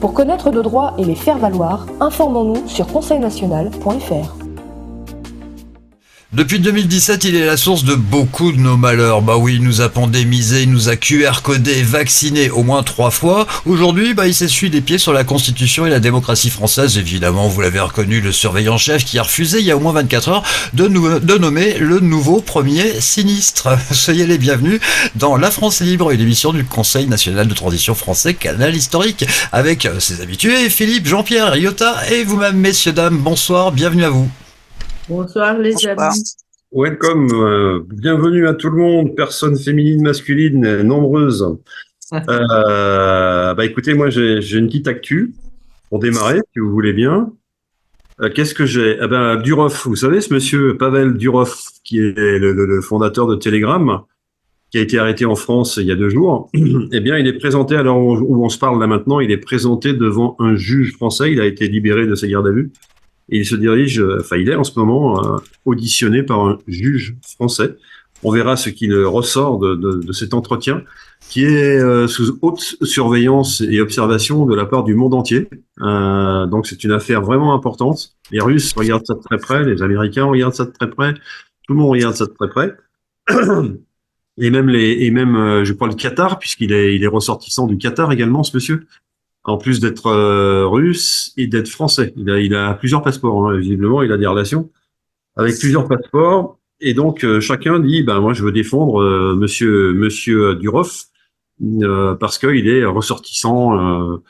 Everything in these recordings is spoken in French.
Pour connaître nos droits et les faire valoir, informons-nous sur conseilnational.fr. Depuis 2017, il est la source de beaucoup de nos malheurs. Bah oui, il nous a pandémisé, il nous a QR-codé, vacciné au moins 3 fois. Aujourd'hui, il s'essuie les pieds sur la Constitution et la démocratie française. Évidemment, vous l'avez reconnu, le surveillant chef qui a refusé il y a au moins 24 heures de nommer le nouveau premier sinistre. Soyez les bienvenus dans La France Libre, une émission du Conseil national de transition français, canal historique, avec ses habitués, Philippe, Jean-Pierre, Iota et vous-même, messieurs, dames. Bonsoir, bienvenue à vous. Bonsoir les amis. Welcome, bienvenue à tout le monde, personnes féminines, masculines, nombreuses. Écoutez, moi j'ai une petite actu pour démarrer, si vous voulez bien. Qu'est-ce que j'ai? Durov, vous savez ce monsieur Pavel Durov, qui est le fondateur de Telegram, qui a été arrêté en France il y a 2 jours. Eh bien, il est présenté, à l'heure où on se parle là maintenant, il est présenté devant un juge français, il a été libéré de sa garde à vue. Et il se dirige, il est en ce moment auditionné par un juge français. On verra ce qu'il ressort de cet entretien, qui est sous haute surveillance et observation de la part du monde entier. Donc c'est une affaire vraiment importante. Les Russes regardent ça de très près, les Américains regardent ça de très près, tout le monde regarde ça de très près. Et même je crois le Qatar, puisqu'il est ressortissant du Qatar également, ce monsieur. En plus d'être russe et d'être français. Il a plusieurs passeports, hein. Visiblement, il a des relations avec plusieurs passeports. Et donc, chacun dit, moi, je veux défendre monsieur Durov parce qu'il est ressortissant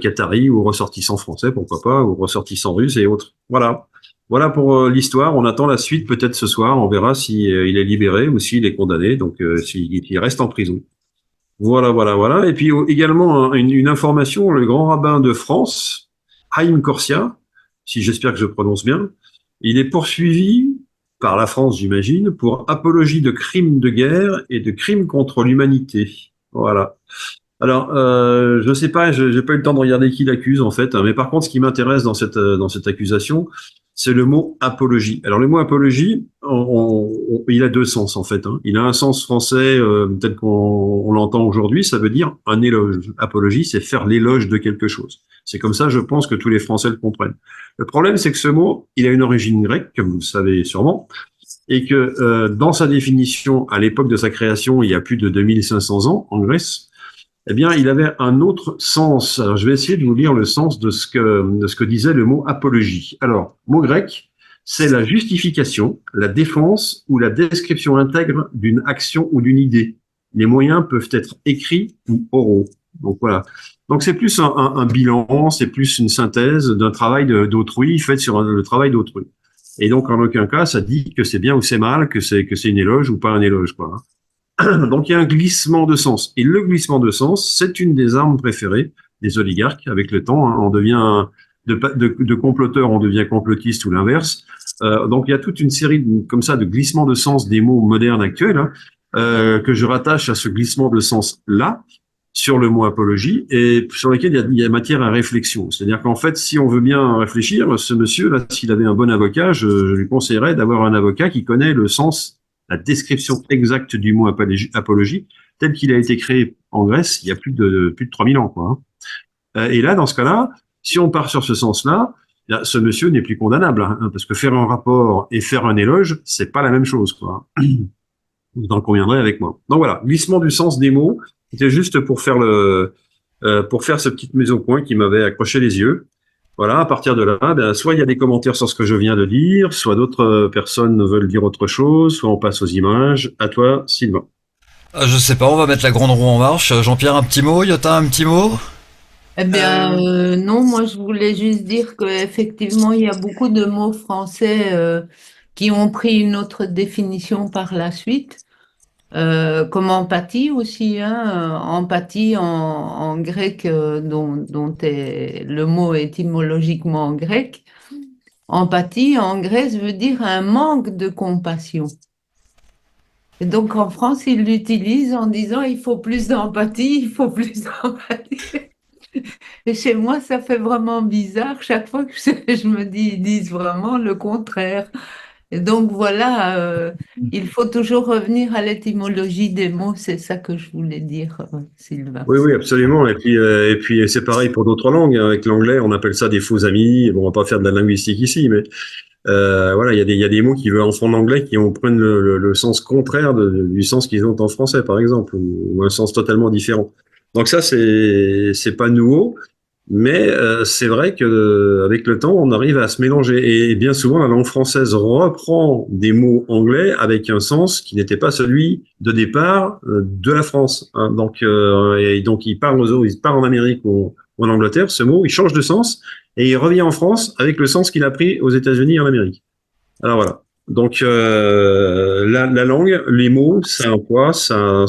qatari ou ressortissant français, pourquoi pas, ou ressortissant russe et autres. Voilà. Voilà pour l'histoire. On attend la suite peut-être ce soir. On verra si il est libéré ou s'il est condamné, donc s'il reste en prison. Voilà. Et puis également une information, le grand rabbin de France, Haïm Corsia, si j'espère que je prononce bien, il est poursuivi par la France, j'imagine, pour apologie de crimes de guerre et de crimes contre l'humanité. Voilà. Alors, je sais pas, j'ai pas eu le temps de regarder qui l'accuse en fait, mais par contre, ce qui m'intéresse dans cette accusation, c'est le mot apologie. Alors le mot apologie, il a 2 sens en fait. Il a un sens français tel qu'on l'entend aujourd'hui, ça veut dire un éloge. Apologie, c'est faire l'éloge de quelque chose. C'est comme ça, je pense que tous les Français le comprennent. Le problème, c'est que ce mot, il a une origine grecque, comme vous le savez sûrement, et que dans sa définition, à l'époque de sa création, il y a plus de 2500 ans, en Grèce, eh bien, il avait un autre sens. Alors, je vais essayer de vous lire le sens de ce que disait le mot apologie. Alors, mot grec, c'est la justification, la défense ou la description intègre d'une action ou d'une idée. Les moyens peuvent être écrits ou oraux. Donc, voilà. Donc, c'est plus un bilan, c'est plus une synthèse d'un travail d'autrui fait sur le travail d'autrui. Et donc, en aucun cas, ça dit que c'est bien ou c'est mal, que c'est une éloge ou pas un éloge, quoi. Donc il y a un glissement de sens. Et le glissement de sens, c'est une des armes préférées des oligarques. Avec le temps, on devient de comploteurs, on devient complotiste ou l'inverse. Donc il y a toute une série comme ça de glissements de sens des mots modernes actuels que je rattache à ce glissement de sens-là sur le mot apologie et sur lequel il y a matière à réflexion. C'est-à-dire qu'en fait, si on veut bien réfléchir, ce monsieur-là, s'il avait un bon avocat, je lui conseillerais d'avoir un avocat qui connaît le sens, la description exacte du mot apologie, tel qu'il a été créé en Grèce il y a plus de 3000 ans, quoi. Et là, dans ce cas-là, si on part sur ce sens-là, ce monsieur n'est plus condamnable, parce que faire un rapport et faire un éloge, c'est pas la même chose, quoi. Vous en conviendrez avec moi. Donc voilà, glissement du sens des mots. C'était juste pour faire cette petite mise au point qui m'avait accroché les yeux. Voilà, à partir de là, soit il y a des commentaires sur ce que je viens de dire, soit d'autres personnes veulent dire autre chose, soit on passe aux images. À toi, Sylvain. Je sais pas, on va mettre la grande roue en marche. Jean-Pierre, un petit mot, Yota, un petit mot? Non, moi je voulais juste dire qu'effectivement, il y a beaucoup de mots français qui ont pris une autre définition par la suite. Comme empathie aussi, empathie en grec, dont le mot étymologiquement grec. Empathie en Grèce veut dire un manque de compassion. Et donc en France, ils l'utilisent en disant il faut plus d'empathie, il faut plus d'empathie. Et chez moi, ça fait vraiment bizarre chaque fois que je me dis, ils disent vraiment le contraire. Et donc voilà, il faut toujours revenir à l'étymologie des mots, c'est ça que je voulais dire, Sylvain. Oui, oui, absolument. Et puis c'est pareil pour d'autres langues. Avec l'anglais, on appelle ça des faux amis. Bon, on va pas faire de la linguistique ici, mais voilà, il y a des mots qui veulent en fond anglais qui prennent le sens contraire du sens qu'ils ont en français, par exemple, ou un sens totalement différent. Donc ça, c'est pas nouveau, mais c'est vrai que avec le temps, on arrive à se mélanger. Et bien souvent, la langue française reprend des mots anglais avec un sens qui n'était pas celui de départ de la France. Hein. Donc il parle en Amérique ou en Angleterre, ce mot, il change de sens et il revient en France avec le sens qu'il a pris aux États-Unis et en Amérique. Alors voilà. Donc la langue, les mots, ça a un poids, ça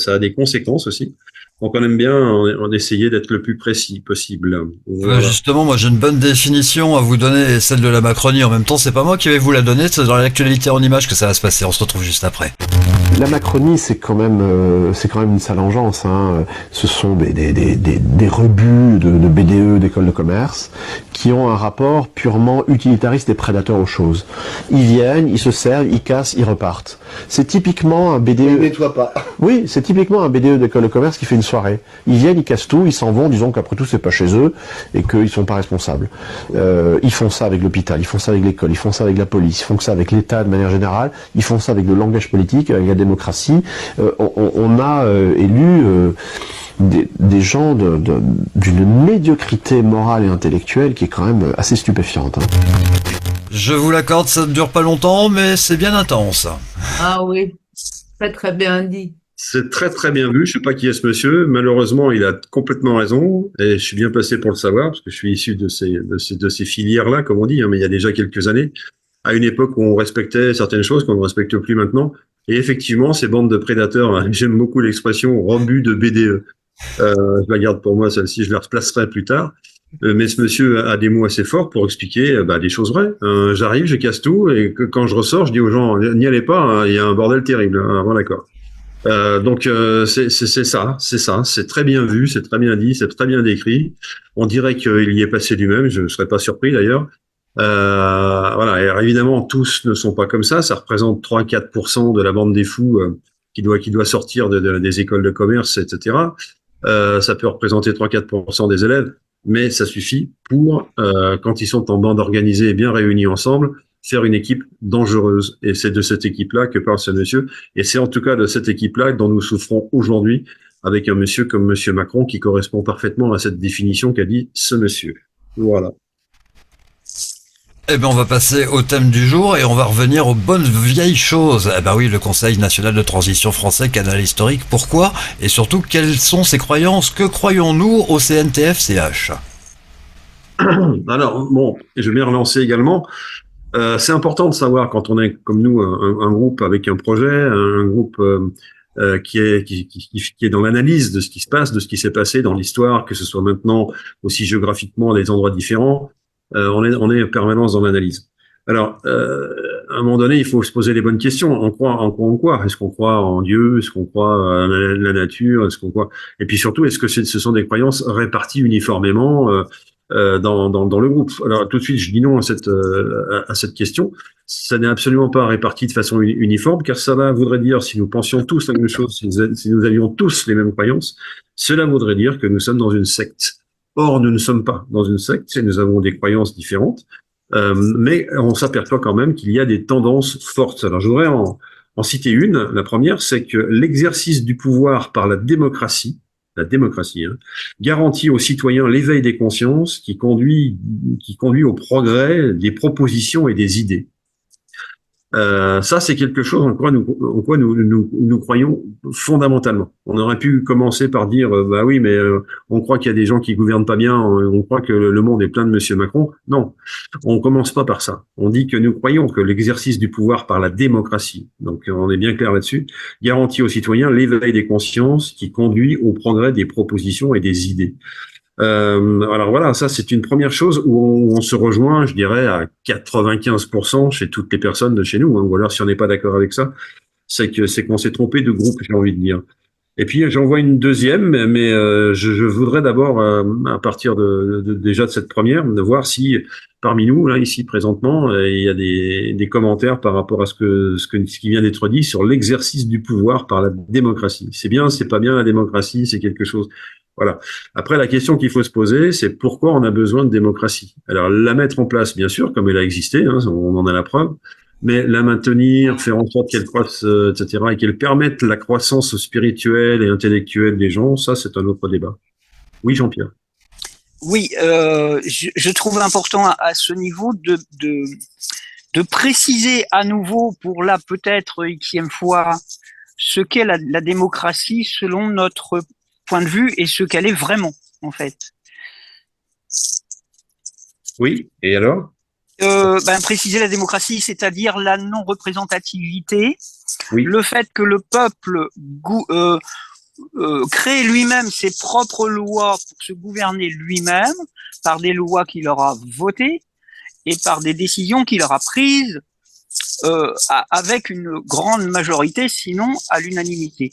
a des conséquences aussi. Donc on aime bien en essayer d'être le plus précis possible. Voilà. Justement, moi j'ai une bonne définition à vous donner, celle de la Macronie. En même temps, c'est pas moi qui vais vous la donner, c'est dans l'actualité en images que ça va se passer. On se retrouve juste après. La Macronie, c'est quand même une sale engeance. Hein. Ce sont des rebuts de BDE, d'écoles de commerce, qui ont un rapport purement utilitariste et prédateur aux choses. Ils viennent, ils se servent, ils cassent, ils repartent. C'est typiquement un BDE. Ils ne nettoient pas. Oui, c'est typiquement un BDE d'école de commerce qui fait une soirée. Ils viennent, ils cassent tout, ils s'en vont, disons qu'après tout c'est pas chez eux et qu'ils sont pas responsables. Ils font ça avec l'hôpital, ils font ça avec l'école, ils font ça avec la police, ils font ça avec l'État de manière générale, ils font ça avec le langage politique, avec la démocratie. On a élu des gens d'une médiocrité morale et intellectuelle qui est quand même assez stupéfiante. Hein. Je vous l'accorde, ça ne dure pas longtemps, mais c'est bien intense. Ah oui, très très bien dit. C'est très très bien vu. Je sais pas qui est ce monsieur. Malheureusement, il a complètement raison. Et je suis bien placé pour le savoir parce que je suis issu de ces filières-là, comme on dit. Hein, mais il y a déjà quelques années, à une époque où on respectait certaines choses qu'on ne respecte plus maintenant. Et effectivement, ces bandes de prédateurs, hein, j'aime beaucoup l'expression rebut de BDE. Je la garde pour moi, celle-ci, je la replacerai plus tard. Mais ce monsieur a des mots assez forts pour expliquer des choses vraies. J'arrive, je casse tout, et quand je ressors, je dis aux gens, n'y allez pas, hein, il y a un bordel terrible. Hein, bon, d'accord. Donc c'est ça, c'est très bien vu, c'est très bien dit, c'est très bien décrit. On dirait qu'il y est passé lui-même, je ne serais pas surpris d'ailleurs. Voilà, et alors, évidemment, tous ne sont pas comme ça. Ça représente 3-4% de la bande des fous qui doit sortir des écoles de commerce, etc. Ça peut représenter 3-4% des élèves, mais ça suffit pour, quand ils sont en bande organisée et bien réunis ensemble, faire une équipe dangereuse. Et c'est de cette équipe-là que parle ce monsieur. Et c'est en tout cas de cette équipe-là dont nous souffrons aujourd'hui avec un monsieur comme monsieur Macron qui correspond parfaitement à cette définition qu'a dit ce monsieur. Voilà. Eh bien, on va passer au thème du jour et on va revenir aux bonnes vieilles choses. Eh ben oui, le Conseil national de transition français, canal historique. Pourquoi? Et surtout, quelles sont ses croyances? Que croyons-nous au CNTF-CH? Alors, bon, je vais bien relancer également. C'est important de savoir quand on est, comme nous, un groupe avec un projet, un groupe qui est dans l'analyse de ce qui se passe, de ce qui s'est passé dans l'histoire, que ce soit maintenant aussi géographiquement des endroits différents. On est en permanence dans l'analyse. Alors, à un moment donné, il faut se poser les bonnes questions. On croit en quoi? Est-ce qu'on croit en Dieu? Est-ce qu'on croit à la nature? Est-ce qu'on croit? Et puis surtout, est-ce que ce sont des croyances réparties uniformément dans le groupe? Alors tout de suite, je dis non à cette question. Ça n'est absolument pas réparti de façon uniforme, car ça voudrait dire, si nous pensions tous la même chose, si nous avions tous les mêmes croyances, cela voudrait dire que nous sommes dans une secte. Or, nous ne sommes pas dans une secte, et nous avons des croyances différentes, mais on s'aperçoit quand même qu'il y a des tendances fortes. Alors, je voudrais en citer une. La première, c'est que l'exercice du pouvoir par la démocratie, hein, garantit aux citoyens l'éveil des consciences qui conduit au progrès des propositions et des idées. Ça, c'est quelque chose en quoi nous croyons fondamentalement. On aurait pu commencer par dire, bah oui, mais on croit qu'il y a des gens qui gouvernent pas bien, on croit que le monde est plein de Monsieur Macron. Non, on commence pas par ça. On dit que nous croyons que l'exercice du pouvoir par la démocratie, donc on est bien clair là-dessus, garantit aux citoyens l'éveil des consciences qui conduit au progrès des propositions et des idées. Alors voilà, ça c'est une première chose où on se rejoint, je dirais, à 95% chez toutes les personnes de chez nous, hein, ou alors si on n'est pas d'accord avec ça, c'est qu'on s'est trompé de groupe, j'ai envie de dire. Et puis j'en vois une deuxième, mais je voudrais d'abord, à partir déjà de cette première, de voir si parmi nous, là, ici présentement, il y a des commentaires par rapport à ce qui vient d'être dit sur l'exercice du pouvoir par la démocratie. C'est bien, c'est pas bien la démocratie, c'est quelque chose. Voilà. Après, la question qu'il faut se poser, c'est pourquoi on a besoin de démocratie. Alors, la mettre en place, bien sûr, comme elle a existé, hein, on en a la preuve, mais la maintenir, faire en sorte qu'elle croisse, etc., et qu'elle permette la croissance spirituelle et intellectuelle des gens, ça, c'est un autre débat. Oui, Jean-Pierre. Oui, je trouve important à ce niveau de préciser à nouveau pour la peut-être Xème fois ce qu'est la démocratie selon notre point de vue et ce qu'elle est vraiment, en fait. Oui, et alors? Préciser la démocratie, c'est-à-dire la non-représentativité, Oui. le fait que le peuple crée lui-même ses propres lois pour se gouverner lui-même par des lois qu'il aura votées et par des décisions qu'il aura prises avec une grande majorité, sinon à l'unanimité.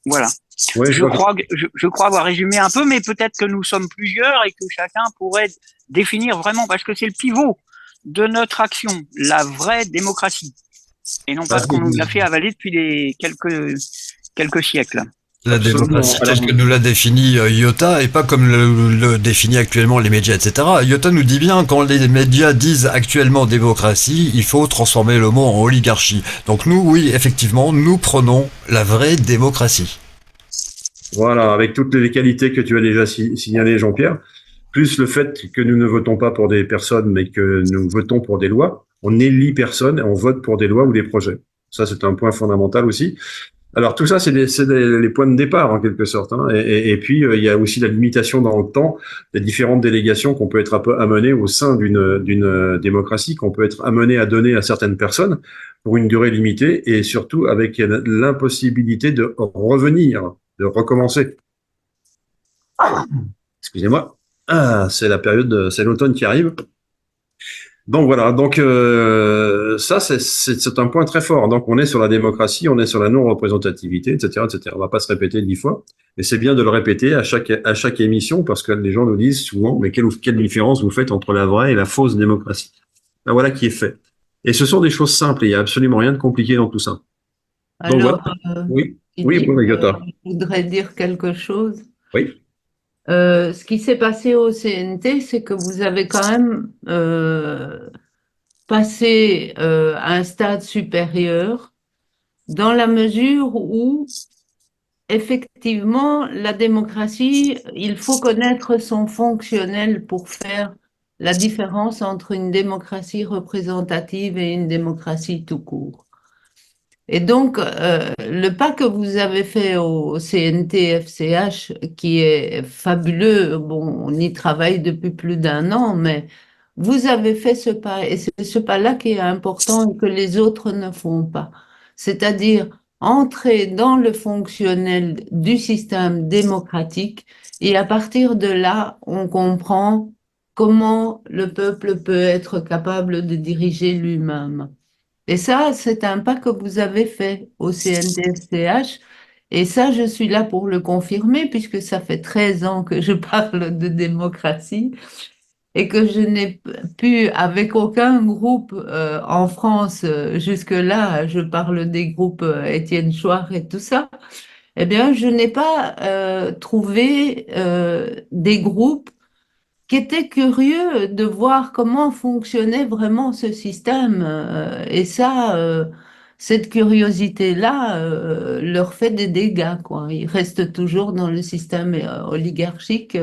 Voilà. Ouais, je crois avoir résumé un peu, mais peut-être que nous sommes plusieurs et que chacun pourrait définir vraiment, parce que c'est le pivot de notre action, la vraie démocratie, et non pas ce qu'on nous a fait avaler depuis quelques siècles. La démocratie telle que nous l'a définie Iota, et pas comme le définit actuellement les médias, etc. Iota nous dit bien, quand les médias disent actuellement démocratie, il faut transformer le mot en oligarchie. Donc nous, oui, effectivement, nous prenons la vraie démocratie. Voilà, avec toutes les qualités que tu as déjà signalées, Jean-Pierre, plus le fait que nous ne votons pas pour des personnes, mais que nous votons pour des lois. On n'élit personne, on vote pour des lois ou des projets. Ça, c'est un point fondamental aussi. Alors tout ça, c'est les points de départ en quelque sorte, hein. Et puis il y a aussi la limitation dans le temps des différentes délégations qu'on peut être amené au sein d'une démocratie, qu'on peut être amené à donner à certaines personnes pour une durée limitée, et surtout avec l'impossibilité de revenir, de recommencer. Excusez-moi. Ah, c'est la période, c'est l'automne qui arrive. Donc voilà, donc ça c'est un point très fort. Donc on est sur la démocratie, on est sur la non-représentativité, etc., etc. On va pas se répéter 10 fois, mais c'est bien de le répéter à chaque émission, parce que les gens nous disent souvent, mais quelle différence vous faites entre la vraie et la fausse démocratie? Ben voilà qui est fait. Et ce sont des choses simples, il y a absolument rien de compliqué dans tout ça. Donc Alors, voilà. Oui, je voudrais dire quelque chose. Oui. Ce qui s'est passé au CNT, c'est que vous avez quand même passé à un stade supérieur, dans la mesure où, effectivement, la démocratie, il faut connaître son fonctionnel pour faire la différence entre une démocratie représentative et une démocratie tout court. Et donc, le pas que vous avez fait au CNT-FCH, qui est fabuleux, bon, on y travaille depuis plus d'1 an, mais vous avez fait ce pas, et c'est ce pas-là qui est important et que les autres ne font pas. C'est-à-dire entrer dans le fonctionnel du système démocratique, et à partir de là, on comprend comment le peuple peut être capable de diriger lui-même. Et ça, c'est un pas que vous avez fait au CNDFCH. Et ça, je suis là pour le confirmer, puisque ça fait 13 ans que je parle de démocratie et que je n'ai pu, avec aucun groupe en France, jusque-là, je parle des groupes Étienne Chouard et tout ça, eh bien, je n'ai pas trouvé des groupes qui était curieux de voir comment fonctionnait vraiment ce système. Et ça, cette curiosité-là, leur fait des dégâts, quoi. Ils restent toujours dans le système oligarchique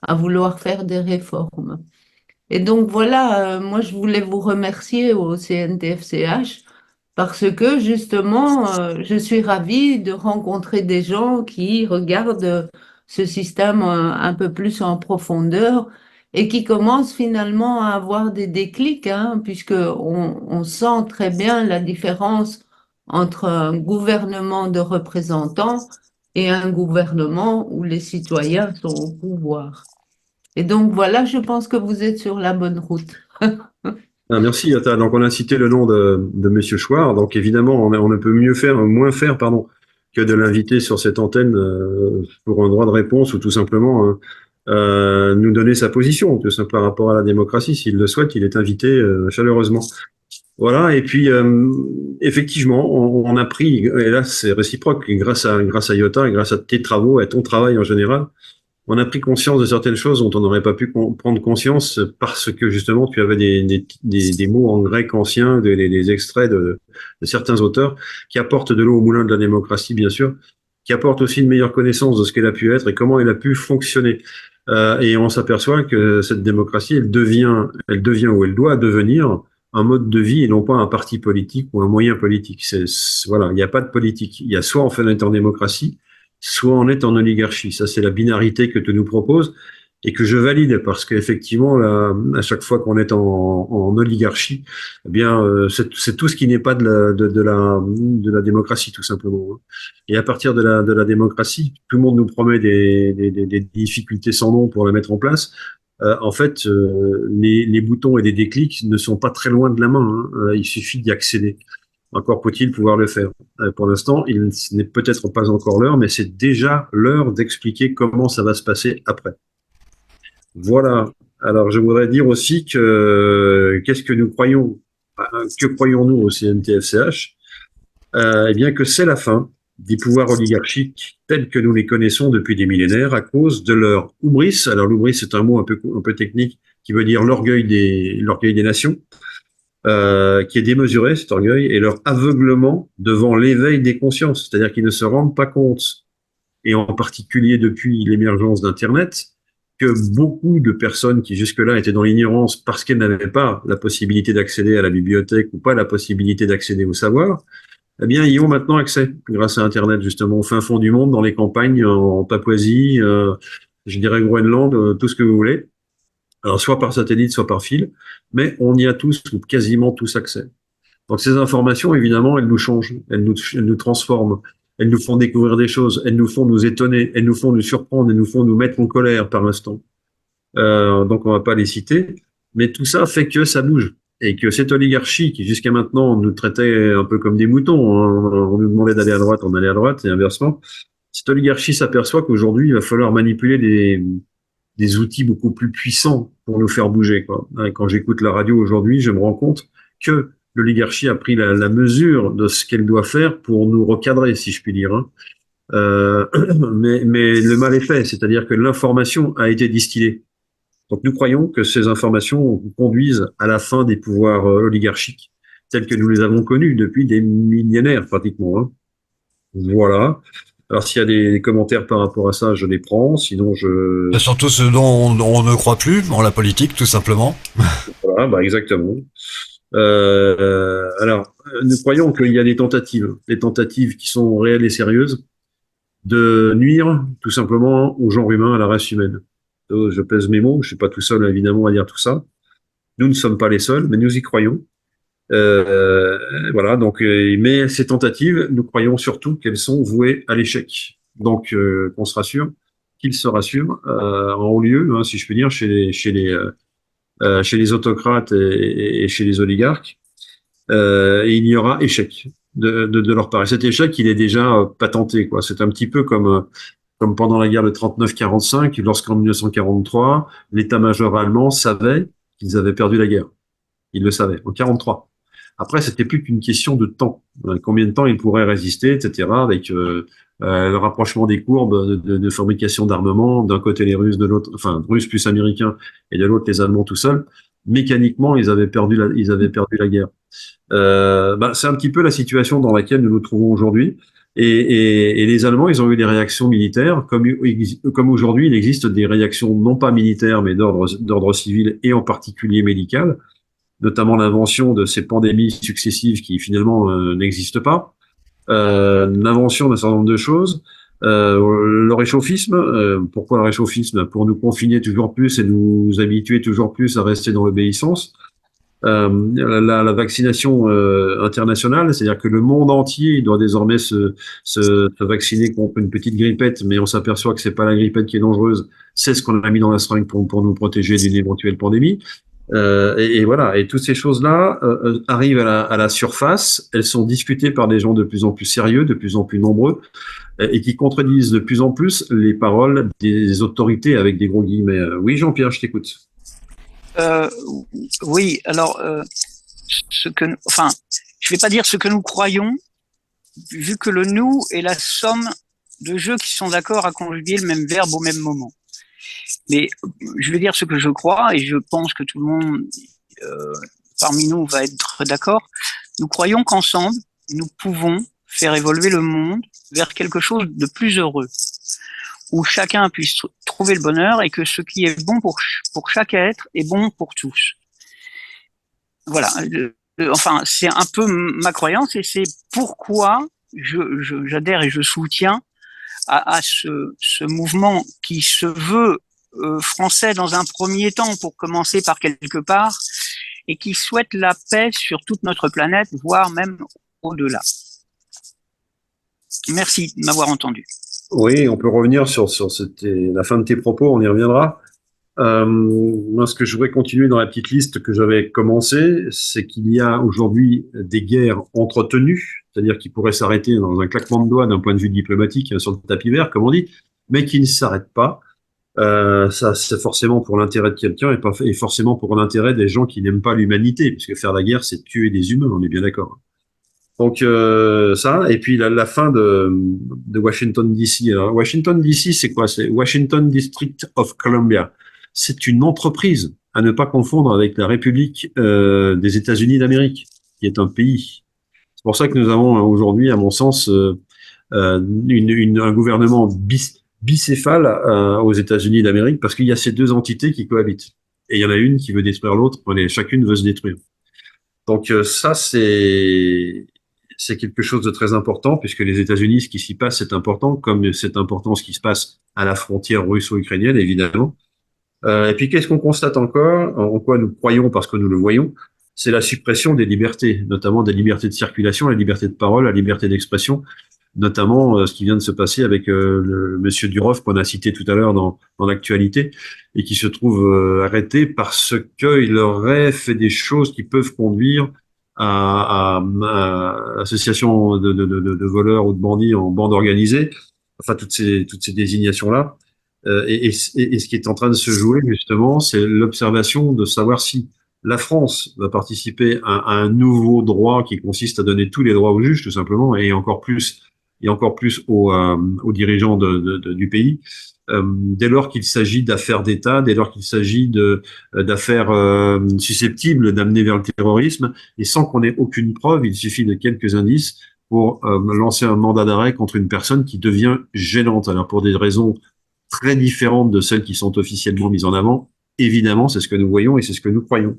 à vouloir faire des réformes. Et donc voilà, moi je voulais vous remercier au CNTFCH parce que justement, je suis ravie de rencontrer des gens qui regardent ce système un peu plus en profondeur et qui commencent finalement à avoir des déclics, hein, puisque on sent très bien la différence entre un gouvernement de représentants et un gouvernement où les citoyens sont au pouvoir. Et donc voilà, je pense que vous êtes sur la bonne route. Ah, merci, Yata. Donc, on a cité le nom de Monsieur Chouard. Donc, évidemment, on ne peut moins faire, pardon, que de l'inviter sur cette antenne pour un droit de réponse ou tout simplement nous donner sa position, tout simplement par rapport à la démocratie. S'il le souhaite, il est invité chaleureusement. Voilà, et puis effectivement, on a pris, et là c'est réciproque, grâce à Iota, et grâce à tes travaux, à ton travail en général, on a pris conscience de certaines choses dont on n'aurait pas pu prendre conscience parce que justement tu avais des mots en grec ancien, des extraits de certains auteurs qui apportent de l'eau au moulin de la démocratie, bien sûr, qui apportent aussi une meilleure connaissance de ce qu'elle a pu être et comment elle a pu fonctionner. Et on s'aperçoit que cette démocratie, elle devient ou elle doit devenir un mode de vie et non pas un parti politique ou un moyen politique. Voilà, il n'y a pas de politique. Il y a soit on fait en démocratie, soit on est en oligarchie. Ça, c'est la binarité que tu nous proposes et que je valide parce qu'effectivement, à chaque fois qu'on est en oligarchie, eh bien, c'est tout ce qui n'est pas de la démocratie, tout simplement. Et à partir de la démocratie, tout le monde nous promet des difficultés sans nom pour la mettre en place. En fait, les boutons et les déclics ne sont pas très loin de la main. Il suffit d'y accéder. Encore faut-il pouvoir le faire. Pour l'instant, ce n'est peut-être pas encore l'heure, mais c'est déjà l'heure d'expliquer comment ça va se passer après. Voilà. Alors, je voudrais dire aussi que qu'est-ce que nous croyons, que croyons-nous au CNTFCH? Eh bien, que c'est la fin des pouvoirs oligarchiques tels que nous les connaissons depuis des millénaires à cause de leur hubris. Alors, l'hubris, c'est un mot un peu technique qui veut dire l'orgueil des nations. Qui est démesuré, cet orgueil, et leur aveuglement devant l'éveil des consciences, c'est-à-dire qu'ils ne se rendent pas compte, et en particulier depuis l'émergence d'Internet, que beaucoup de personnes qui jusque-là étaient dans l'ignorance parce qu'elles n'avaient pas la possibilité d'accéder à la bibliothèque ou pas la possibilité d'accéder au savoir, eh bien, y ont maintenant accès grâce à Internet, justement, au fin fond du monde, dans les campagnes, en Papouasie, je dirais Groenland, tout ce que vous voulez. Alors, soit par satellite, soit par fil, mais on y a tous ou quasiment tous accès. Donc, ces informations, évidemment, elles nous changent, elles nous transforment, elles nous font découvrir des choses, elles nous font nous étonner, elles nous font nous surprendre, elles nous font nous mettre en colère par instant. Donc, on va pas les citer, mais tout ça fait que ça bouge. Et que cette oligarchie qui, jusqu'à maintenant, nous traitait un peu comme des moutons, hein, on nous demandait d'aller à droite, on allait à droite, et inversement, cette oligarchie s'aperçoit qu'aujourd'hui, il va falloir manipuler des outils beaucoup plus puissants pour nous faire bouger, quoi. Quand j'écoute la radio aujourd'hui, je me rends compte que l'oligarchie a pris la mesure de ce qu'elle doit faire pour nous recadrer, si je puis dire. Hein. Mais le mal est fait, c'est-à-dire que l'information a été distillée. Donc nous croyons que ces informations conduisent à la fin des pouvoirs oligarchiques, tels que nous les avons connus depuis des millénaires pratiquement. Hein. Voilà. Alors s'il y a des commentaires par rapport à ça, je les prends. Sinon, surtout ce dont on ne croit plus, en la politique, tout simplement. Voilà, bah exactement. Alors, nous croyons qu'il y a des tentatives qui sont réelles et sérieuses de nuire tout simplement au genre humain, à la race humaine. Je pèse mes mots, je suis pas tout seul évidemment à dire tout ça. Nous ne sommes pas les seuls, mais nous y croyons. Voilà, donc, mais ces tentatives, nous croyons surtout qu'elles sont vouées à l'échec. Donc, qu'on se rassure, qu'ils se rassurent en haut lieu, hein, si je puis dire, chez les autocrates et chez les oligarques. Et il y aura échec de leur part. Et cet échec, il est déjà patenté, quoi. C'est un petit peu comme pendant la guerre de 39-45, lorsqu'en 1943, l'état-major allemand savait qu'ils avaient perdu la guerre. Ils le savaient, en 43. Après, c'était plus qu'une question de temps. Combien de temps ils pourraient résister, etc., avec le rapprochement des courbes de fabrication d'armement, d'un côté les Russes, de l'autre, enfin, Russes plus Américains, et de l'autre les Allemands tout seuls. Mécaniquement, ils avaient perdu la guerre. C'est un petit peu la situation dans laquelle nous nous trouvons aujourd'hui. Et les Allemands, ils ont eu des réactions militaires, comme aujourd'hui, il existe des réactions non pas militaires, mais d'ordre civil et en particulier médical, notamment l'invention de ces pandémies successives qui finalement n'existent pas, l'invention d'un certain nombre de choses, le réchauffisme. Pourquoi le réchauffisme? Pour nous confiner toujours plus et nous habituer toujours plus à rester dans l'obéissance. La vaccination internationale, c'est-à-dire que le monde entier doit désormais se vacciner contre une petite grippette, mais on s'aperçoit que c'est pas la grippette qui est dangereuse, c'est ce qu'on a mis dans la seringue pour nous protéger d'une éventuelle pandémie. Et voilà. Et toutes ces choses-là arrivent à la surface. Elles sont discutées par des gens de plus en plus sérieux, de plus en plus nombreux, et qui contredisent de plus en plus les paroles des autorités avec des gros guillemets. Oui, Jean-Pierre, je t'écoute. Euh, oui, alors, enfin, je vais pas dire ce que nous croyons, vu que le nous est la somme de jeux qui sont d'accord à conjuguer le même verbe au même moment. Mais je vais dire ce que je crois, et je pense que tout le monde parmi nous va être d'accord. Nous croyons qu'ensemble, nous pouvons faire évoluer le monde vers quelque chose de plus heureux, où chacun puisse trouver le bonheur et que ce qui est bon pour chaque être est bon pour tous. Voilà. Enfin, c'est un peu ma croyance et c'est pourquoi j'adhère et je soutiens à ce mouvement qui se veut français dans un premier temps pour commencer par quelque part et qui souhaite la paix sur toute notre planète, voire même au-delà. Merci de m'avoir entendu. Oui, on peut revenir sur la fin de tes propos, on y reviendra. Moi, ce que je voudrais continuer dans la petite liste que j'avais commencé, c'est qu'il y a aujourd'hui des guerres entretenues, c'est-à-dire qui pourraient s'arrêter dans un claquement de doigts d'un point de vue diplomatique sur le tapis vert, comme on dit, mais qui ne s'arrêtent pas. Ça, c'est forcément pour l'intérêt de quelqu'un et forcément pour l'intérêt des gens qui n'aiment pas l'humanité, puisque faire la guerre, c'est tuer des humains, on est bien d'accord. Donc ça, et puis la fin de Washington DC. Alors, Washington DC, c'est quoi? C'est Washington District of Columbia. C'est une entreprise à ne pas confondre avec la République des États-Unis d'Amérique, qui est un pays. C'est pour ça que nous avons aujourd'hui, à mon sens, un gouvernement bicéphale aux États-Unis d'Amérique, parce qu'il y a ces deux entités qui cohabitent. Et il y en a une qui veut détruire l'autre, chacune veut se détruire. Donc ça, c'est quelque chose de très important, puisque les États-Unis, ce qui s'y passe, c'est important, comme c'est important ce qui se passe à la frontière russo-ukrainienne, évidemment. Et puis, qu'est-ce qu'on constate encore, en quoi nous croyons parce que nous le voyons, c'est la suppression des libertés, notamment des libertés de circulation, la liberté de parole, la liberté d'expression, notamment ce qui vient de se passer avec le monsieur Durov qu'on a cité tout à l'heure dans l'actualité, et qui se trouve arrêté parce qu'il aurait fait des choses qui peuvent conduire à association de voleurs ou de bandits en bande organisée, enfin toutes ces désignations-là. Et ce qui est en train de se jouer, justement, c'est l'observation de savoir si la France va participer à un nouveau droit qui consiste à donner tous les droits aux juges, tout simplement, et encore plus aux dirigeants du pays, dès lors qu'il s'agit d'affaires d'État, dès lors qu'il s'agit d'affaires susceptibles d'amener vers le terrorisme, et sans qu'on ait aucune preuve, il suffit de quelques indices pour lancer un mandat d'arrêt contre une personne qui devient gênante. Alors pour des raisons très différentes de celles qui sont officiellement mises en avant, évidemment, c'est ce que nous voyons et c'est ce que nous croyons.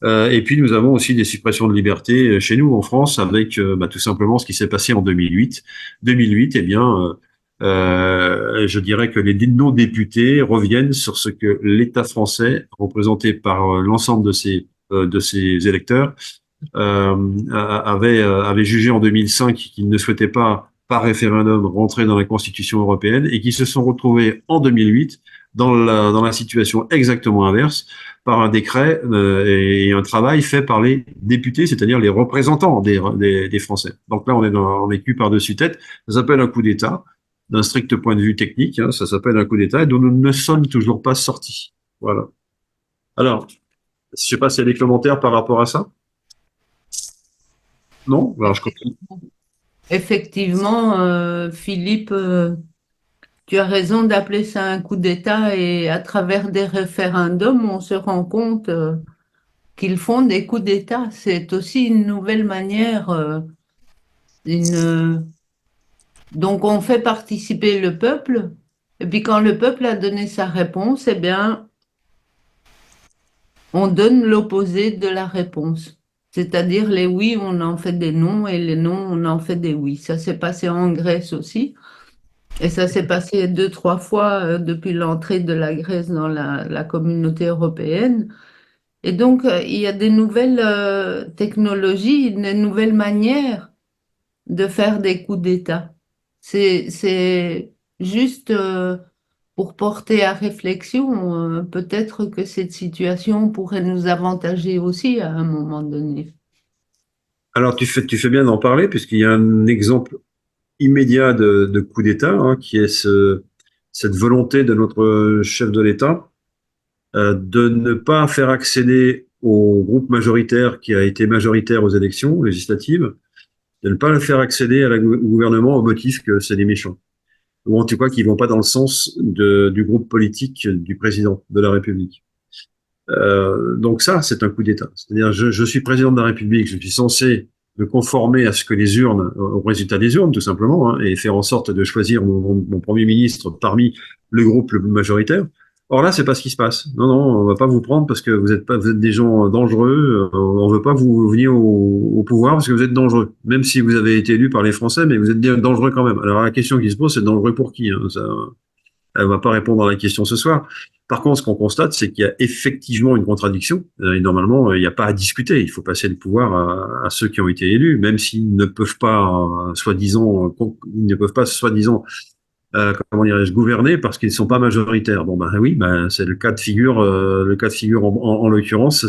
Et puis nous avons aussi des suppressions de liberté chez nous en France avec tout simplement ce qui s'est passé en 2008. 2008, eh bien, je dirais que nos députés reviennent sur ce que l'État français, représenté par l'ensemble de ses électeurs, avait jugé en 2005 qu'il ne souhaitait pas, par référendum, rentrer dans la Constitution européenne et qui se sont retrouvés en 2008 dans la situation exactement inverse, par un décret et un travail fait par les députés, c'est-à-dire les représentants des Français. Donc là, on est cul par-dessus tête. Ça s'appelle un coup d'État, d'un strict point de vue technique, hein, ça s'appelle un coup d'État, et dont nous ne sommes toujours pas sortis. Voilà. Alors, je sais pas s'il y a des commentaires par rapport à ça. Non? Alors, je continue. Effectivement, Philippe, tu as raison d'appeler ça un coup d'État et à travers des référendums, on se rend compte qu'ils font des coups d'État. C'est aussi une nouvelle manière, donc on fait participer le peuple et puis quand le peuple a donné sa réponse, eh bien, on donne l'opposé de la réponse. C'est-à-dire les oui, on en fait des non et les non, on en fait des oui. Ça s'est passé en Grèce aussi. Et ça s'est passé 2, 3 fois depuis l'entrée de la Grèce dans la communauté européenne. Et donc, il y a des nouvelles technologies, des nouvelles manières de faire des coups d'État. C'est juste pour porter à réflexion. Peut-être que cette situation pourrait nous avantager aussi à un moment donné. Alors, tu fais bien d'en parler, puisqu'il y a un exemple immédiat de coup d'État, hein, qui est cette volonté de notre chef de l'État de ne pas faire accéder au groupe majoritaire qui a été majoritaire aux élections législatives, de ne pas le faire accéder au gouvernement au motif que c'est des méchants. Ou en tout cas qu'ils vont pas dans le sens du groupe politique du président de la République. Donc ça, c'est un coup d'État. C'est-à-dire, je suis président de la République, je suis censé me conformer à ce que les urnes, au résultat des urnes, tout simplement, hein, et faire en sorte de choisir mon Premier ministre parmi le groupe le plus majoritaire. Or là, c'est pas ce qui se passe. Non, non, on va pas vous prendre parce que vous êtes des gens dangereux. On veut pas vous venir au pouvoir parce que vous êtes dangereux. Même si vous avez été élu par les Français, mais vous êtes dangereux quand même. Alors la question qui se pose, c'est dangereux pour qui, hein, ça, elle va pas répondre à la question ce soir. Par contre, ce qu'on constate, c'est qu'il y a effectivement une contradiction. Et normalement, il n'y a pas à discuter. Il faut passer le pouvoir à ceux qui ont été élus, même s'ils ne peuvent pas, soi-disant, comment dirais-je, gouverner parce qu'ils ne sont pas majoritaires. Bon, ben oui, ben c'est le cas de figure, en l'occurrence.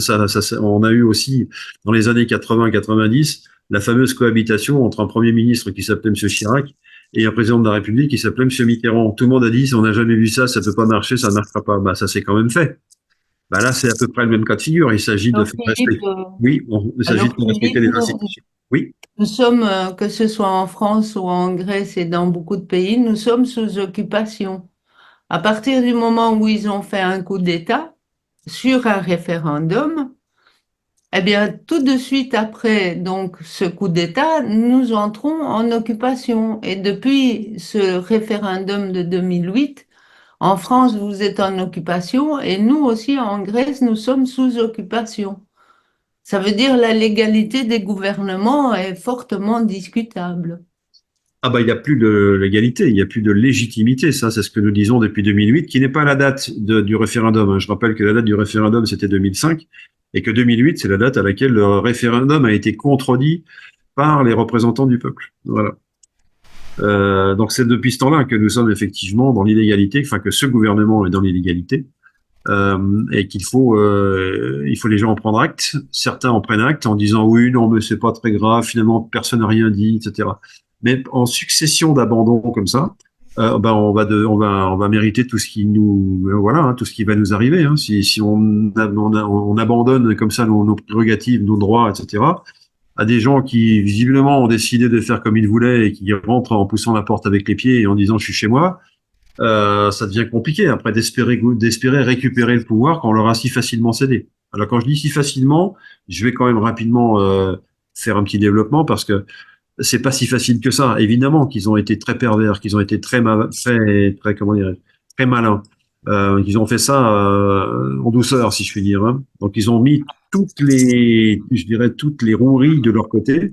On a eu aussi dans les années 80-90 la fameuse cohabitation entre un premier ministre qui s'appelait M. Chirac et un président de la République qui s'appelait M. Mitterrand. Tout le monde a dit, on n'a jamais vu ça, ça peut pas marcher, ça ne marchera pas. Bah, ça s'est quand même fait. Bah là, c'est à peu près le même cas de figure. Il s'agit de Alors, faire Philippe, respecter. Oui, il s'agit de faire respecter les institutions. Oui. nous sommes, que ce soit en France ou en Grèce et dans beaucoup de pays, nous sommes sous occupation. À partir du moment où ils ont fait un coup d'État sur un référendum, eh bien, tout de suite après donc ce coup d'État, nous entrons en occupation. Et depuis ce référendum de 2008, en France, vous êtes en occupation et nous aussi en Grèce, nous sommes sous occupation. Ça veut dire la légalité des gouvernements est fortement discutable. Ah bah il n'y a plus de légalité, il n'y a plus de légitimité. Ça, c'est ce que nous disons depuis 2008, qui n'est pas la date du référendum, hein. Je rappelle que la date du référendum, c'était 2005, et que 2008, c'est la date à laquelle le référendum a été contredit par les représentants du peuple. Voilà. Donc c'est depuis ce temps-là que nous sommes effectivement dans l'illégalité, enfin que ce gouvernement est dans l'illégalité, et il faut les gens en prendre acte. Certains en prennent acte en disant oui, non, mais c'est pas très grave, finalement personne n'a rien dit, etc. Mais en succession d'abandons comme ça, ben on va mériter tout ce qui nous, voilà, hein, tout ce qui va nous arriver. Hein. Si on abandonne comme ça nos prérogatives, nos droits, etc. à des gens qui visiblement ont décidé de faire comme ils voulaient et qui rentrent en poussant la porte avec les pieds et en disant je suis chez moi, ça devient compliqué après d'espérer récupérer le pouvoir quand on leur a si facilement cédé. Alors quand je dis si facilement, je vais quand même rapidement faire un petit développement parce que c'est pas si facile que ça. Évidemment qu'ils ont été très pervers, qu'ils ont été très comment dirais-je, très malins. Qu'ils ont fait ça en douceur, si je puis dire. Hein. Donc ils ont mis toutes les roueries de leur côté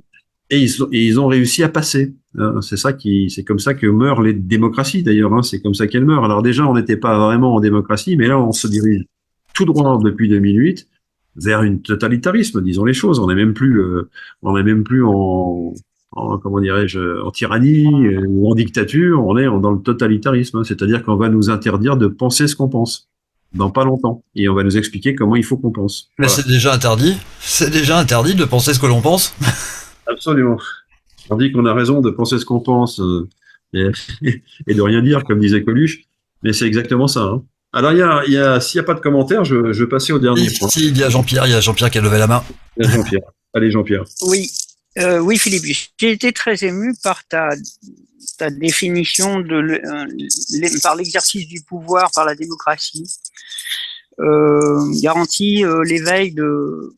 et ils ont réussi à passer. Hein. C'est comme ça que meurent les démocraties d'ailleurs. Hein. C'est comme ça qu'elles meurent. Alors déjà, on n'était pas vraiment en démocratie, mais là, on se dirige tout droit depuis 2008 vers un totalitarisme, disons les choses. On n'est même plus comment dirais-je, en tyrannie ou en dictature, on est dans le totalitarisme, hein, c'est-à-dire qu'on va nous interdire de penser ce qu'on pense dans pas longtemps, et on va nous expliquer comment il faut qu'on pense. Mais Voilà. c'est déjà interdit. C'est déjà interdit de penser ce que l'on pense. Absolument. On dit qu'on a raison de penser ce qu'on pense et, et de rien dire, comme disait Coluche, mais c'est exactement ça. Hein. Alors, s'il n'y a pas de commentaires, je vais passer au dernier point. Ici, il y a Jean-Pierre qui a levé la main. Jean-Pierre. Allez, Jean-Pierre. Oui, oui, Philippe, j'ai été très ému par ta définition par l'exercice du pouvoir, par la démocratie, garantit l'éveil de,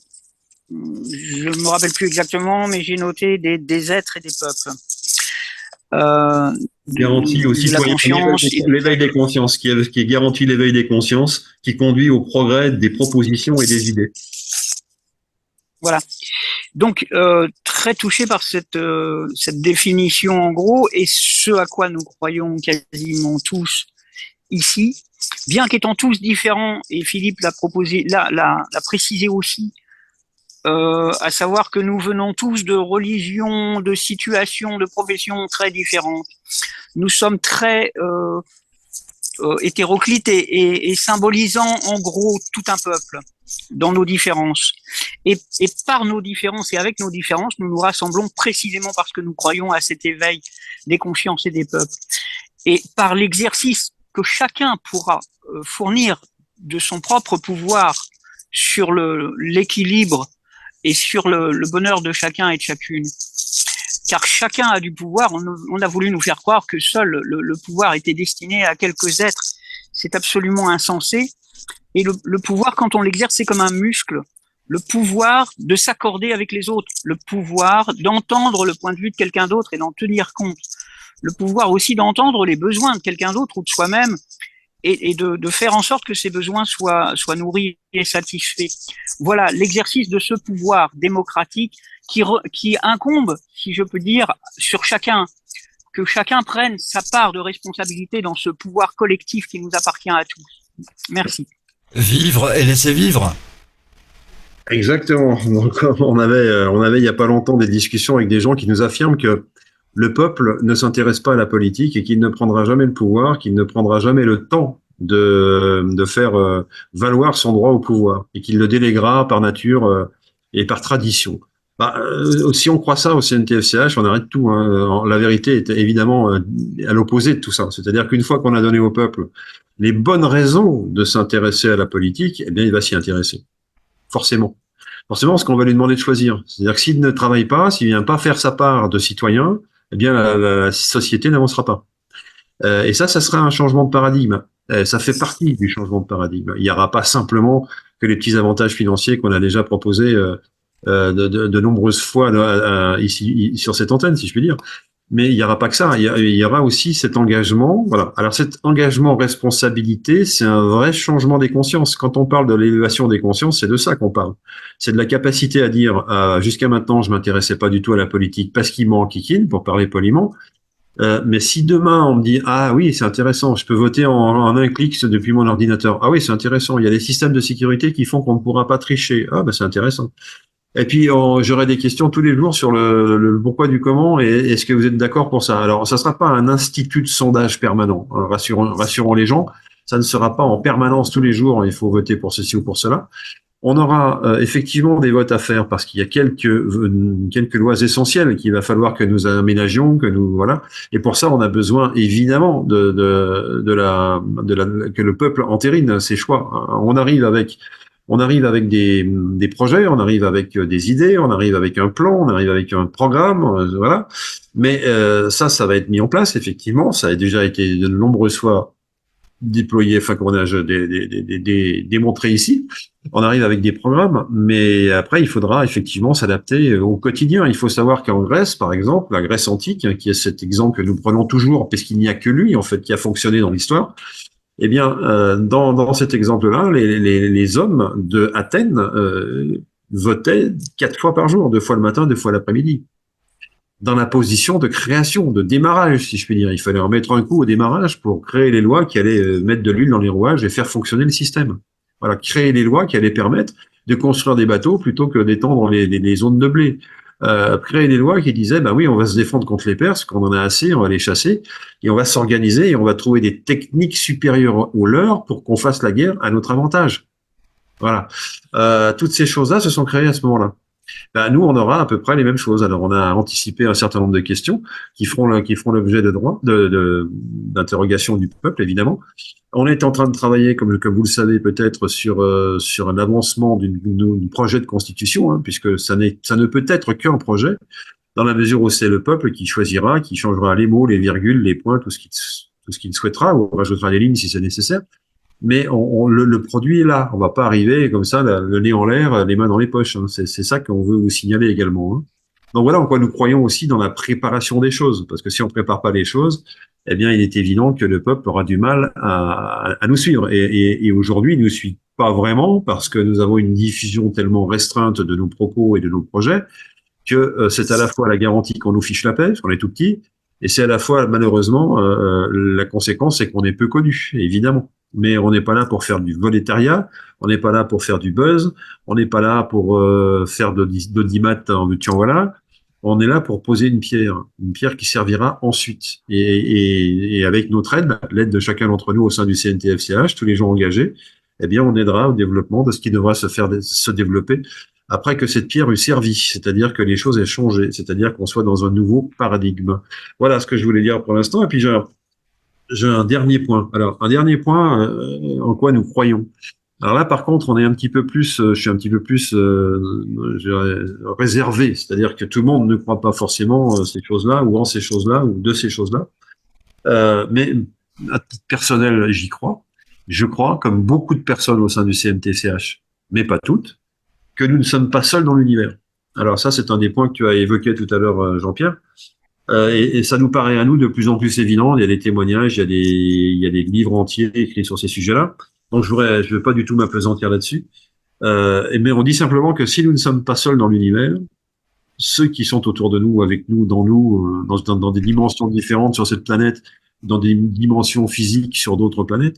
je me rappelle plus exactement, mais j'ai noté des êtres et des peuples. Garantit aussi l'éveil des consciences, qui est garanti l'éveil des consciences, qui conduit au progrès des propositions et des idées. Voilà. Donc, très touché par cette définition en gros, et ce à quoi nous croyons quasiment tous ici, bien qu'étant tous différents, et Philippe l'a précisé aussi, à savoir que nous venons tous de religions, de situations, de professions très différentes. Nous sommes très hétéroclite et symbolisant en gros tout un peuple dans nos différences. Et par nos différences et avec nos différences, nous nous rassemblons précisément parce que nous croyons à cet éveil des consciences et des peuples. Et par l'exercice que chacun pourra fournir de son propre pouvoir sur l'équilibre et sur le bonheur de chacun et de chacune. Car chacun a du pouvoir. On a voulu nous faire croire que seul le pouvoir était destiné à quelques êtres. C'est absolument insensé. Et le pouvoir, quand on l'exerce, c'est comme un muscle. Le pouvoir de s'accorder avec les autres. Le pouvoir d'entendre le point de vue de quelqu'un d'autre et d'en tenir compte. Le pouvoir aussi d'entendre les besoins de quelqu'un d'autre ou de soi-même et de faire en sorte que ces besoins soient nourris et satisfaits. Voilà l'exercice de ce pouvoir démocratique qui incombe, si je peux dire, sur chacun, que chacun prenne sa part de responsabilité dans ce pouvoir collectif qui nous appartient à tous. Merci. Vivre et laisser vivre. Exactement. Donc, on avait il y a pas longtemps des discussions avec des gens qui nous affirment que le peuple ne s'intéresse pas à la politique et qu'il ne prendra jamais le pouvoir, qu'il ne prendra jamais le temps de faire valoir son droit au pouvoir et qu'il le déléguera par nature et par tradition. Si on croit ça au CNTFCH, on arrête tout. Hein. La vérité est évidemment à l'opposé de tout ça. C'est-à-dire qu'une fois qu'on a donné au peuple les bonnes raisons de s'intéresser à la politique, eh bien, il va s'y intéresser. Forcément. Forcément, parce qu'on va lui demander de choisir. C'est-à-dire que s'il ne travaille pas, s'il vient pas faire sa part de citoyen, eh bien, la société n'avancera pas. Et ça sera un changement de paradigme. Ça fait partie du changement de paradigme. Il n'y aura pas simplement que les petits avantages financiers qu'on a déjà proposés de nombreuses fois ici sur cette antenne, si je puis dire. Mais il n'y aura pas que ça. Il y aura aussi cet engagement. Voilà. Alors cet engagement responsabilité, c'est un vrai changement des consciences. Quand on parle de l'élévation des consciences, c'est de ça qu'on parle. C'est de la capacité à dire jusqu'à maintenant, je m'intéressais pas du tout à la politique parce qu'il m'en kikine, pour parler poliment. Mais si demain on me dit ah oui c'est intéressant, je peux voter en un clic depuis mon ordinateur. Ah oui c'est intéressant. Il y a des systèmes de sécurité qui font qu'on ne pourra pas tricher. Ah ben c'est intéressant. Et puis j'aurai des questions tous les jours sur le pourquoi du comment et est-ce que vous êtes d'accord pour ça. Alors ça sera pas un institut de sondage permanent. Rassurons les gens. Ça ne sera pas en permanence tous les jours. Il faut voter pour ceci ou pour cela. On aura effectivement des votes à faire parce qu'il y a quelques lois essentielles qu'il va falloir que nous aménagions, que nous voilà. Et pour ça, on a besoin évidemment que le peuple entérine ses choix. On arrive avec des projets, on arrive avec des idées, on arrive avec un plan, on arrive avec un programme, voilà. Mais ça va être mis en place effectivement. Ça a déjà été de nombreuses fois déployé, enfin qu'on a démontré ici. On arrive avec des programmes, mais après il faudra effectivement s'adapter au quotidien. Il faut savoir qu'en Grèce, par exemple, la Grèce antique, qui est cet exemple que nous prenons toujours, parce qu'il n'y a que lui en fait qui a fonctionné dans l'histoire. Eh bien, dans cet exemple-là, les hommes de Athènes votaient 4 fois par jour, 2 fois le matin, 2 fois l'après-midi. Dans la position de création, de démarrage, si je puis dire. Il fallait remettre un coup au démarrage pour créer les lois qui allaient mettre de l'huile dans les rouages et faire fonctionner le système. Voilà, créer les lois qui allaient permettre de construire des bateaux plutôt que d'étendre les zones de blé. Créer des lois qui disaient, bah oui, on va se défendre contre les Perses, qu'on en a assez, on va les chasser, et on va s'organiser et on va trouver des techniques supérieures aux leurs pour qu'on fasse la guerre à notre avantage. Voilà. Toutes ces choses-là se sont créées à ce moment-là. Ben, nous, on aura à peu près les mêmes choses. Alors, on a anticipé un certain nombre de questions qui feront l'objet d'interrogation du peuple, évidemment. On est en train de travailler, comme vous le savez peut-être, sur un avancement du projet de constitution, hein, puisque ça ne peut être qu'un projet, dans la mesure où c'est le peuple qui choisira, qui changera les mots, les virgules, les points, tout ce qu'il souhaitera, ou rajoutera des lignes si c'est nécessaire. Mais le produit est là. On va pas arriver comme ça, le nez en l'air, les mains dans les poches. Hein. C'est ça qu'on veut vous signaler également. Hein. Donc voilà en quoi nous croyons aussi dans la préparation des choses. Parce que si on prépare pas les choses, eh bien, il est évident que le peuple aura du mal à nous suivre. Et aujourd'hui, il nous suit pas vraiment parce que nous avons une diffusion tellement restreinte de nos propos et de nos projets que c'est à la fois la garantie qu'on nous fiche la paix, parce qu'on est tout petit, et c'est à la fois, malheureusement, la conséquence, c'est qu'on est peu connu, évidemment. Mais on n'est pas là pour faire du volétariat, on n'est pas là pour faire du buzz, on n'est pas là pour faire d'audimat en tiens voilà. On est là pour poser une pierre qui servira ensuite. Et avec notre aide, l'aide de chacun d'entre nous au sein du CNTF-CH, tous les gens engagés, eh bien, on aidera au développement de ce qui devra se développer après que cette pierre eut servi. C'est-à-dire que les choses aient changé. C'est-à-dire qu'on soit dans un nouveau paradigme. Voilà ce que je voulais dire pour l'instant. Et puis, j'ai un dernier point. Alors, un dernier point, en quoi nous croyons. Alors là, par contre, on est un petit peu plus, je suis un petit peu plus je dirais, réservé. C'est-à-dire que tout le monde ne croit pas forcément ces choses-là, ou en ces choses-là, ou de ces choses-là. Mais à titre personnel, j'y crois. Je crois, comme beaucoup de personnes au sein du CNTCH, mais pas toutes, que nous ne sommes pas seuls dans l'univers. Alors ça, c'est un des points que tu as évoqué tout à l'heure, Jean-Pierre. Et ça nous paraît à nous de plus en plus évident. Il y a des témoignages, il y a des livres entiers écrits sur ces sujets-là. Donc je vais pas du tout m'appesantir là-dessus. Mais on dit simplement que si nous ne sommes pas seuls dans l'univers, ceux qui sont autour de nous, avec nous, dans des dimensions différentes sur cette planète, dans des dimensions physiques sur d'autres planètes,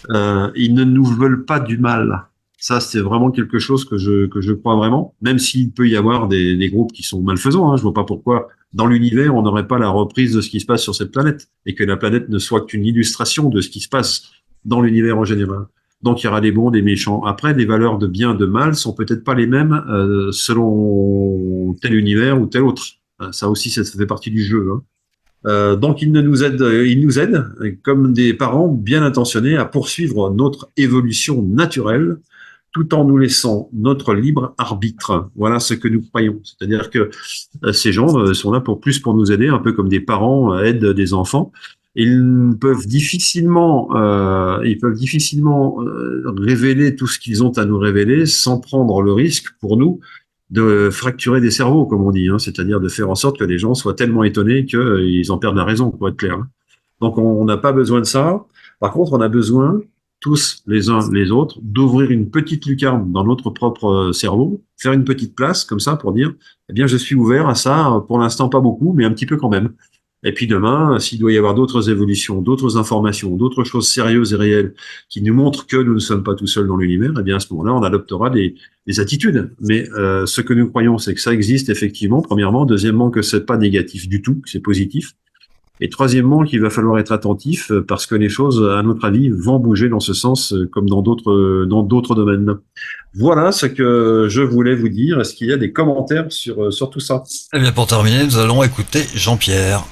ils ne nous veulent pas du mal. Ça, c'est vraiment quelque chose que je crois vraiment, même s'il peut y avoir des groupes qui sont malfaisants. Hein, je vois pas pourquoi, dans l'univers, on n'aurait pas la reprise de ce qui se passe sur cette planète, et que la planète ne soit qu'une illustration de ce qui se passe dans l'univers en général. Donc, il y aura des bons, des méchants. Après, les valeurs de bien, de mal sont peut-être pas les mêmes selon tel univers ou tel autre. Ça aussi, ça fait partie du jeu. Hein. Donc, ils nous aident comme des parents bien intentionnés à poursuivre notre évolution naturelle, tout en nous laissant notre libre arbitre. Voilà ce que nous croyons. C'est-à-dire que ces gens sont là pour nous aider, un peu comme des parents aident des enfants. Ils peuvent difficilement révéler tout ce qu'ils ont à nous révéler sans prendre le risque pour nous de fracturer des cerveaux, comme on dit, hein, c'est-à-dire de faire en sorte que les gens soient tellement étonnés qu'ils en perdent la raison, pour être clair. Hein. Donc on n'a pas besoin de ça. Par contre, on a besoin, tous les uns les autres, d'ouvrir une petite lucarne dans notre propre cerveau, faire une petite place comme ça pour dire, eh bien, je suis ouvert à ça, pour l'instant pas beaucoup, mais un petit peu quand même. Et puis demain, s'il doit y avoir d'autres évolutions, d'autres informations, d'autres choses sérieuses et réelles qui nous montrent que nous ne sommes pas tout seuls dans l'univers, eh bien à ce moment-là, on adoptera des attitudes. Mais ce que nous croyons, c'est que ça existe effectivement, premièrement. Deuxièmement, que c'est pas négatif du tout, que c'est positif. Et troisièmement, qu'il va falloir être attentif parce que les choses, à notre avis, vont bouger dans ce sens comme dans d'autres domaines. Voilà ce que je voulais vous dire. Est-ce qu'il y a des commentaires sur tout ça? Eh bien, pour terminer, nous allons écouter Jean-Pierre.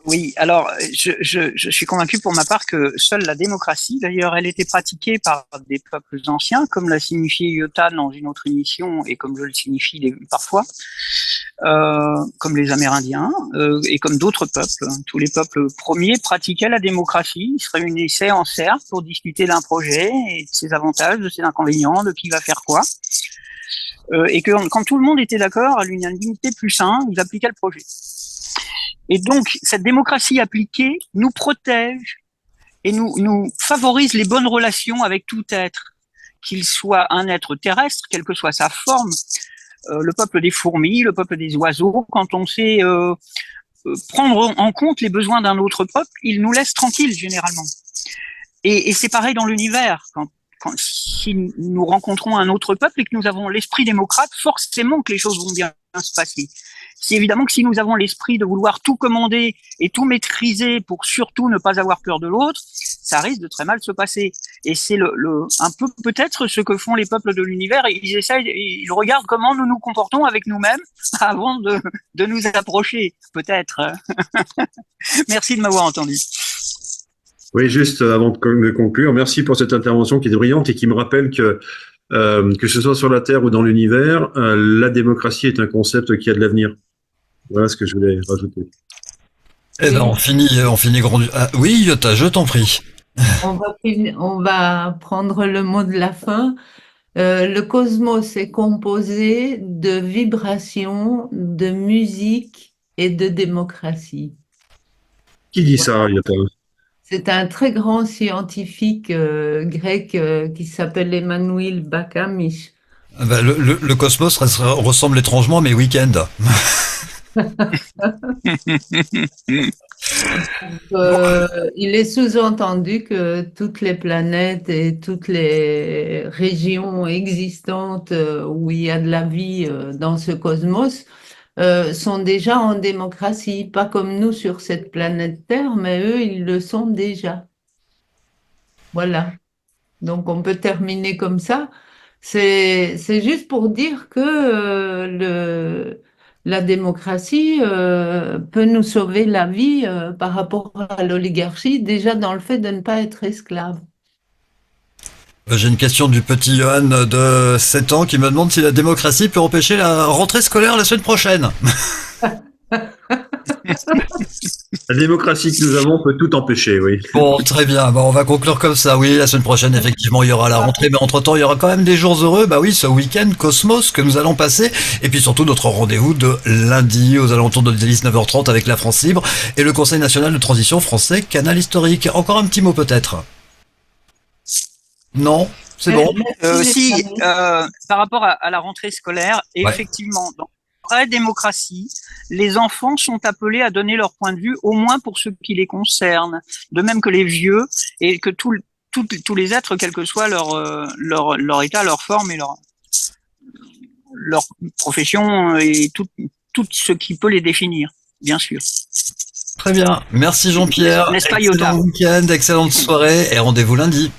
Oui, alors je suis convaincu pour ma part que seule la démocratie, d'ailleurs, elle était pratiquée par des peuples anciens, comme l'a signifié Yotan dans une autre émission et comme je le signifie parfois, comme les Amérindiens et comme d'autres peuples. Tous les peuples premiers pratiquaient la démocratie, ils se réunissaient en cercle pour discuter d'un projet et de ses avantages, de ses inconvénients, de qui va faire quoi. Et que quand tout le monde était d'accord à l'unanimité plus simple, ils appliquaient le projet. Et donc, cette démocratie appliquée nous protège et nous favorise les bonnes relations avec tout être, qu'il soit un être terrestre, quelle que soit sa forme, le peuple des fourmis, le peuple des oiseaux. Quand on sait prendre en compte les besoins d'un autre peuple, il nous laisse tranquilles généralement. Et c'est pareil dans l'univers. Si nous rencontrons un autre peuple et que nous avons l'esprit démocrate, forcément que les choses vont bien se passer. C'est évidemment que si nous avons l'esprit de vouloir tout commander et tout maîtriser pour surtout ne pas avoir peur de l'autre, ça risque de très mal se passer. Et c'est un peu peut-être ce que font les peuples de l'univers. Ils regardent comment nous nous comportons avec nous-mêmes avant de nous approcher, peut-être. Merci de m'avoir entendu. Oui, juste avant de conclure, merci pour cette intervention qui est brillante et qui me rappelle que ce soit sur la Terre ou dans l'univers, la démocratie est un concept qui a de l'avenir. Voilà ce que je voulais rajouter. Eh ben, on finit grand. Ah, oui, Yota, je t'en prie. On va prendre le mot de la fin. Le cosmos est composé de vibrations, de musique et de démocratie. Qui dit ça, Yota? C'est un très grand scientifique grec qui s'appelle Emmanuel Bakamish. Ben, le cosmos ressemble étrangement à mes week-ends. Il est sous-entendu que toutes les planètes et toutes les régions existantes où il y a de la vie dans ce cosmos sont déjà en démocratie, pas comme nous sur cette planète Terre, mais eux, ils le sont déjà. Voilà. Donc on peut terminer comme ça. C'est juste pour dire que la démocratie peut nous sauver la vie par rapport à l'oligarchie, déjà dans le fait de ne pas être esclave. J'ai une question du petit Johan de 7 ans qui me demande si la démocratie peut empêcher la rentrée scolaire la semaine prochaine. La démocratie que nous avons peut tout empêcher, oui. Bon, très bien. Bon, on va conclure comme ça. Oui, la semaine prochaine, effectivement, il y aura la rentrée, mais entre-temps, il y aura quand même des jours heureux. Bah oui, ce week-end Cosmos que nous allons passer. Et puis surtout, notre rendez-vous de lundi aux alentours de 19h30 avec la France Libre et le Conseil national de transition français, Canal historique. Encore un petit mot peut-être? Non? C'est bon? Si, par rapport à la rentrée scolaire, Ouais. effectivement, dans la vraie démocratie, les enfants sont appelés à donner leur point de vue, au moins pour ce qui les concerne, de même que les vieux, et que tous les êtres, quel que soit leur état, leur forme et leur profession et tout ce qui peut les définir, bien sûr. Très bien. Merci Jean-Pierre. N'est-ce pas, Yoda? Excellent week-end, excellente soirée et rendez-vous lundi.